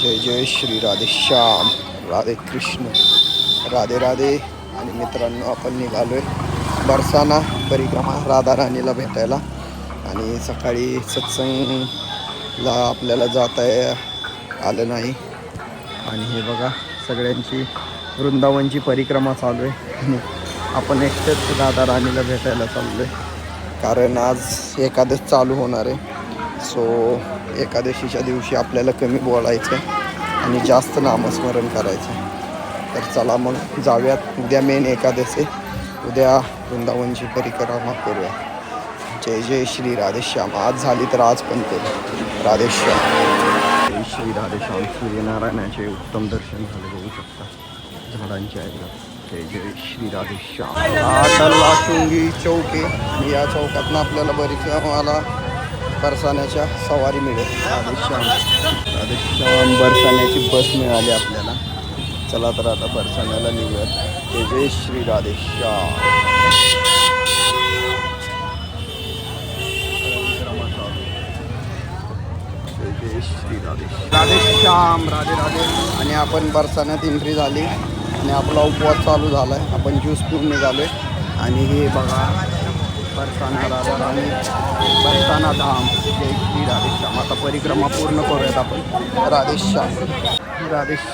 जय जय श्री राधे श्याम, राधे कृष्ण, राधे राधे. आणि मित्रांनो, आपण निघालोय बरसाना परिक्रमा राधा राणीला भेटायला. आणि सकाळी सत्संगला आपल्याला जाता आलं नाही. आणि हे बघा, सगळ्यांची वृंदावनची परिक्रमा चालू आहे आणि आपण एकटेच राधा राणीला भेटायला चाललो आहे. कारण आज एकादश चालू होणार आहे. सो एकादशीच्या दिवशी आपल्याला कमी बोलायचं आणि जास्त नामस्मरण करायचं. तर चला मग जाऊयात. उद्या मेन एकादश आहे. उद्या वृंदावनची परिक्रमा करूया. जय जय श्री राधेश्याम. आज झाली तर आज पण करू राधेश्याम. जय श्री राधेश्याम. सूर्यनारायणाचे उत्तम दर्शन झाले, बघू शकता झाडांच्या ऐकलं. जय जय श्री राधेश्याम. आटला चुंगी चौक आहे आणि या चौकातनं आपल्याला परिक्रमाला बरसाण्याच्या सवारी मिळेल. राधेश्याम राधेश्याम बरसाण्याची बस मिळाली आपल्याला. चला तर आता बरसाण्याला निघूयात. जय जय श्री राधेश्याम. जय जय श्री राधेश्याम. राधे राधे. आणि आपण बरसाण्यात एंट्री झाली आणि आपला उपवास चालू झाला आहे. आपण ज्यूस पिऊन निघालो आहे. आणि हे बघा, बरसाना राधा राणी, बरसाना धाम. जय श्री राधेश्याम. आता परिक्रमा पूर्ण करूयात आपण. राधेश्याम राधेश्याम.